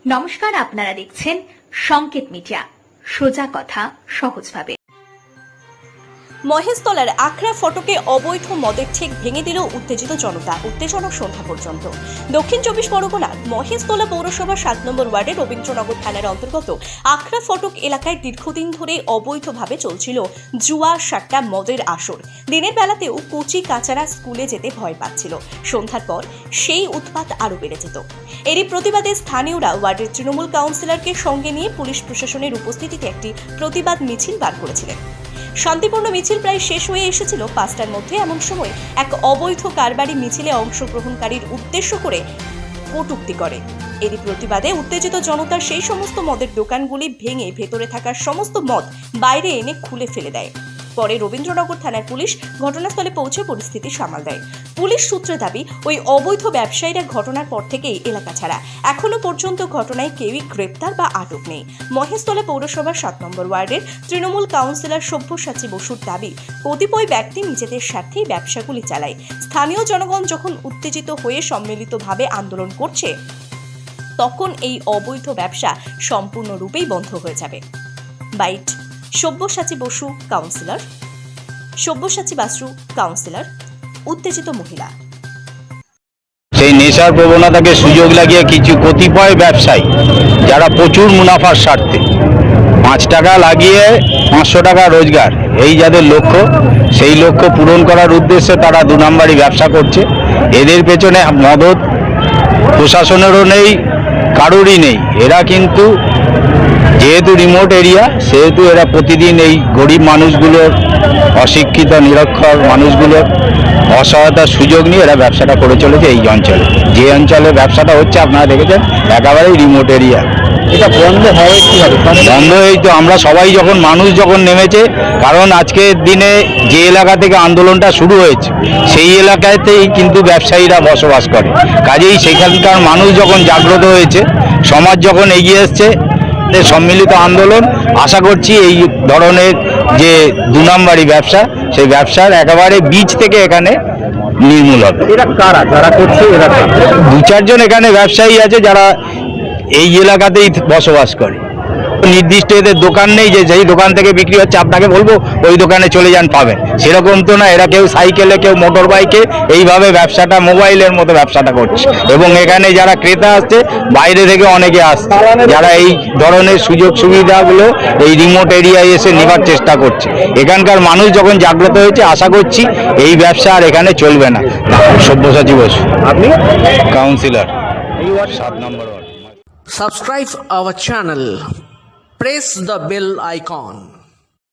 নমস্কার, আপনারা দেখছেন সংকেত মিডিয়া, সোজা কথা সহজভাবে। মহেশতলার আখড়া ফটকে অবৈধ মদের ঠেক ভেঙে দিল উত্তেজিত জনতা। উত্তেজনা সন্ধ্যা পর্যন্ত। দক্ষিণ 24 পরগনার মহেশতলা পৌরসভা 7 নম্বর ওয়ার্ডে রবীন্দ্রনগর থানার অন্তর্গত আখড়া ফটক এলাকায় দীর্ঘদিন ধরে অবৈধভাবে চলছিল জুয়া সাট্টা মদের আসর। দিনের বেলাতেও কচি কাচারা স্কুলে যেতে ভয় পাচ্ছিল। সন্ধ্যার পর সেই উৎপাত আরও বেড়ে যেত। এরই প্রতিবাদে স্থানীয়রা ওয়ার্ডের তৃণমূল কাউন্সিলরকে সঙ্গে নিয়ে পুলিশ প্রশাসনের উপস্থিতিতে একটি প্রতিবাদ মিছিল বার করেছিলেন। শান্তিপূর্ণ মিছিল প্রায় শেষ হয়ে এসেছিল 5টার মধ্যে। এমন সময় এক অবৈধ কারবারি মিছিলে অংশগ্রহণকারীর উদ্দেশ্য করে কটূক্তি করে। এরই প্রতিবাদে উত্তেজিত জনতা সেই সমস্ত মদের দোকানগুলি ভেঙে ভেতরে থাকা সমস্ত মদ বাইরে এনে খুলে ফেলে দেয়। পরে রবীন্দ্রনগর থানার পুলিশ ঘটনাস্থলে পৌঁছে পরিস্থিতি সামাল দেয়। পুলিশ সূত্রে দাবি, ওই অবৈধ ব্যবসায়ীরা ঘটনার পর থেকেই এলাকা ছাড়া। এখনো পর্যন্ত ঘটনায় কেউই গ্রেপ্তার বা আটক নেই। মহেশতলা পৌরসভার 7 নম্বর ওয়ার্ডের তৃণমূল কাউন্সিলর সব্যসাচী বসুর দাবি, কতিপয় ব্যক্তি নিজেদের স্বার্থেই ব্যবসাগুলি চালায়। স্থানীয় জনগণ যখন উত্তেজিত হয়ে সম্মিলিতভাবে আন্দোলন করছে, তখন এই অবৈধ ব্যবসা সম্পূর্ণরূপেই বন্ধ হয়ে যাবে। Bite Sabyasachi Basu councillor, Sabyasachi Basu councillor, উত্তেজিত মহিলা। সেই নেশার প্রবণতাকে সুযোগ লাগিয়ে কিছু কতিপয় ব্যবসায়ী যারা প্রচুর মুনাফার স্বার্থে 5 টাকা লাগিয়ে 500 টাকা রোজগার, এই যাদের লক্ষ্য, সেই লক্ষ্য পূরণ করার উদ্দেশ্যে তারা 2 নম্বরই ব্যবসা করছে। এদের পেছনে মদত প্রশাসনেরও নেই, কারোরই নেই। এরা কিন্তু যেহেতু রিমোট এরিয়া, সেহেতু এরা প্রতিদিন এই গরিব মানুষগুলোর, অশিক্ষিত নিরক্ষর মানুষগুলোর অসহায়তার সুযোগ নিয়ে এরা ব্যবসাটা করে চলেছে। এই অঞ্চলে, যে অঞ্চলে ব্যবসাটা হচ্ছে আপনারা দেখেছেন, একেবারেই রিমোট এরিয়া। এটা বন্ধ হবে কি হবে? বন্ধ এই তো আমরা সবাই যখন মানুষ যখন নেমেছে, কারণ আজকের দিনে যে এলাকা থেকে আন্দোলনটা শুরু হয়েছে সেই এলাকাতেই কিন্তু ব্যবসায়ীরা বসবাস করে। কাজেই সেখানকার মানুষ যখন জাগ্রত হয়েছে, সমাজ যখন এগিয়ে এসছে, সম্মিলিত আন্দোলন, আশা করছি এই ধরনের যে 2 নম্বরই ব্যবসা, সেই ব্যবসার একেবারে বীজ থেকে এখানে নির্মূল হবে। এরা কারা যারা করছে? এরা 2-4 জন এখানে ব্যবসায়ী আছে যারা এই এলাকাতেই বসবাস করে। নির্দিষ্ট এদের দোকান নেই যে যেই দোকান থেকে বিক্রি হচ্ছে আপনাকে বলবো ওই দোকানে চলে যান পাবেন, সেরকম তো না। এরা কেউ সাইকেলে, কেউ মোটর বাইকে, এইভাবে ব্যবসাটা মোবাইলের মতো ব্যবসাটা করছে। এবং এখানে যারা ক্রেতা আসছে বাইরে থেকে অনেকে আসছে, যারা এই ধরনের সুযোগ সুবিধাগুলো এই রিমোট এরিয়ায় এসে নেবার চেষ্টা করছে। এখানকার মানুষ যখন জাগ্রত হয়েছে, আশা করছি এই ব্যবসা আর এখানে চলবে না। সব্যসাচী বসু, আপনি কাউন্সিলর 7 নম্বর ward. Subscribe our channel. Press the bell icon.